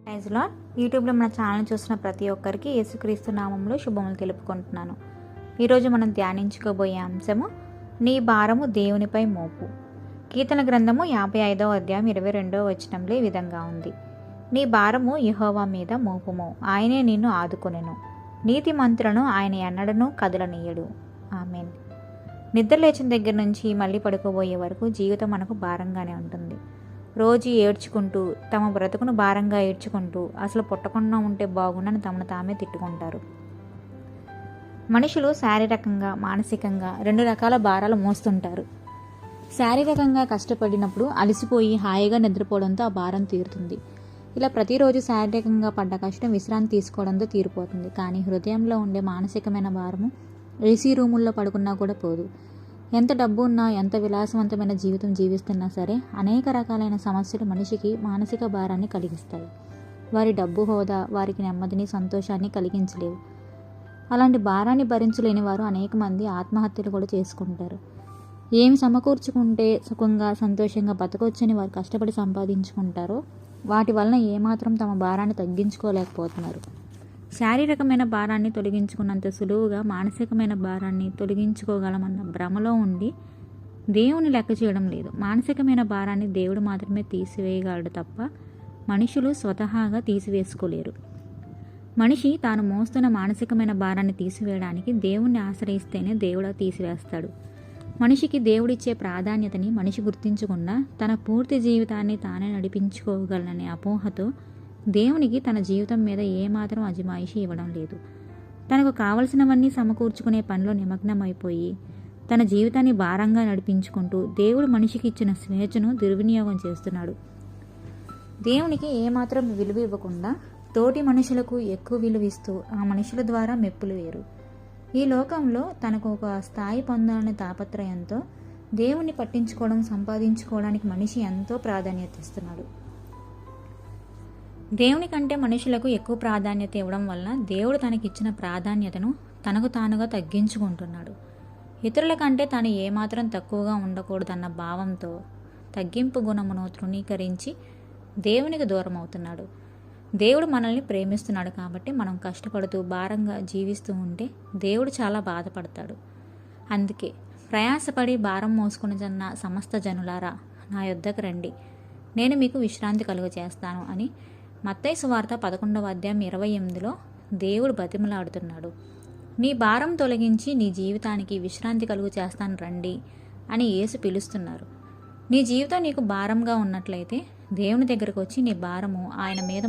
Praise lord. యూట్యూబ్లో మన channel చూసిన ప్రతి ఒక్కరికి యేసుక్రీస్తు నామంలో శుభములు తెలుపుకుంటున్నాను. ఈరోజు మనం ధ్యానించుకోబోయే అంశము నీ భారము దేవునిపై మోపు. కీర్తన గ్రంథము 55వ అధ్యాయం 22వ వచనంలో ఈ విధంగా ఉంది. నీ భారము యెహోవా మీద మోపుము, ఆయనే నిన్ను ఆదుకొనెను. నీతిమంతులను ఆయన ఎన్నడను కదలనీయడు. ఆమేన్. నిద్ర లేచిన దగ్గర నుంచి మళ్ళీ పడుకోబోయే వరకు జీవితం మనకు భారంగానే ఉంటుంది. రోజు ఏడ్చుకుంటూ తమ బ్రతుకును భారంగా ఏడ్చుకుంటూ అసలు పుట్టకుండా ఉంటే బాగుండని తమను తామే తిట్టుకుంటారు. మనుషులు శారీరకంగా మానసికంగా రెండు రకాల భారాలు మోస్తుంటారు. శారీరకంగా కష్టపడినప్పుడు అలసిపోయి హాయిగా నిద్రపోవడంతో ఆ భారం తీరుతుంది. ఇలా ప్రతిరోజు శారీరకంగా పడ్డ కష్టం విశ్రాంతి తీసుకోవడంతో తీరిపోతుంది. కానీ హృదయంలో ఉండే మానసికమైన భారము ఏసీ రూముల్లో పడుకున్నా కూడా పోదు. ఎంత డబ్బు ఉన్నా, ఎంత విలాసవంతమైన జీవితం జీవిస్తున్నా సరే అనేక రకాలైన సమస్యలు మనిషికి మానసిక భారాన్ని కలిగిస్తాయి. వారి డబ్బు హోదా వారికి నెమ్మదిని సంతోషాన్ని కలిగించలేవు. అలాంటి భారాన్ని భరించలేని వారు అనేక మంది ఆత్మహత్యలు కూడా చేసుకుంటారు. ఏమి సమకూర్చుకుంటే సుఖంగా సంతోషంగా బతకొచ్చని వారు కష్టపడి సంపాదించుకుంటారో వాటి వలన ఏమాత్రం తమ భారాన్ని తగ్గించుకోలేకపోతున్నారు. శారీరకమైన భారాన్ని తొలగించుకున్నంత సులువుగా మానసికమైన భారాన్ని తొలగించుకోగలమన్న భ్రమలో ఉండి దేవుని లెక్క చేయడం లేదు. మానసికమైన భారాన్ని దేవుడు మాత్రమే తీసివేయగలడు తప్ప మనుషులు స్వతహాగా తీసివేసుకోలేరు. మనిషి తాను మోస్తున్న మానసికమైన భారాన్ని తీసివేయడానికి దేవుణ్ణి ఆశ్రయిస్తేనే దేవుడు తీసివేస్తాడు. మనిషికి దేవుడిచ్చే ప్రాధాన్యతని మనిషి గుర్తించకుండా తన పూర్తి జీవితాన్ని తానే నడిపించుకోగలననే అపోహతో దేవునికి తన జీవితం మీద ఏమాత్రం అజమాయిషీ ఇవ్వడం లేదు. తనకు కావలసినవన్నీ సమకూర్చుకునే పనిలో నిమగ్నమైపోయి తన జీవితాన్ని భారంగా నడిపించుకుంటూ దేవుడు మనిషికి ఇచ్చిన స్వేచ్ఛను దుర్వినియోగం చేస్తున్నాడు. దేవునికి ఏమాత్రం విలువ ఇవ్వకుండా తోటి మనుషులకు ఎక్కువ విలువ ఇస్తూ ఆ మనుషుల ద్వారా మెప్పులు వేరు. ఈ లోకంలో తనకు ఒక స్థాయి పొందాలనే తాపత్రయంతో దేవుణ్ణి పట్టించుకోవడం సంపాదించుకోవడానికి మనిషి ఎంతో ప్రాధాన్యత ఇస్తున్నాడు. దేవుని కంటే మనుషులకు ఎక్కువ ప్రాధాన్యత ఇవ్వడం వలన దేవుడు తనకిచ్చిన ప్రాధాన్యతను తనకు తానుగా తగ్గించుకుంటున్నాడు. ఇతరుల కంటే తాను ఏమాత్రం తక్కువగా ఉండకూడదన్న భావంతో తగ్గింపు గుణమును తృణీకరించి దేవునికి దూరం అవుతున్నాడు. దేవుడు మనల్ని ప్రేమిస్తున్నాడు కాబట్టి మనం కష్టపడుతూ భారంగా జీవిస్తూ ఉంటే దేవుడు చాలా బాధపడతాడు. అందుకే ప్రయాసపడి భారం మోసుకుని జన్న సమస్త జనులారా నా యొద్దకు రండి, నేను మీకు విశ్రాంతి కలుగజేస్తాను అని మత్తయి సువార్త 11వ అధ్యాయం 28లో దేవుడు బతిమలాడుతున్నాడు. నీ భారం తొలగించి నీ జీవితానికి విశ్రాంతి కలుగు చేస్తాను రండి అని యేసు పిలుస్తున్నారు. నీ జీవితం నీకు భారంగా ఉన్నట్లయితే దేవుని దగ్గరకు వచ్చి నీ భారము ఆయన మీద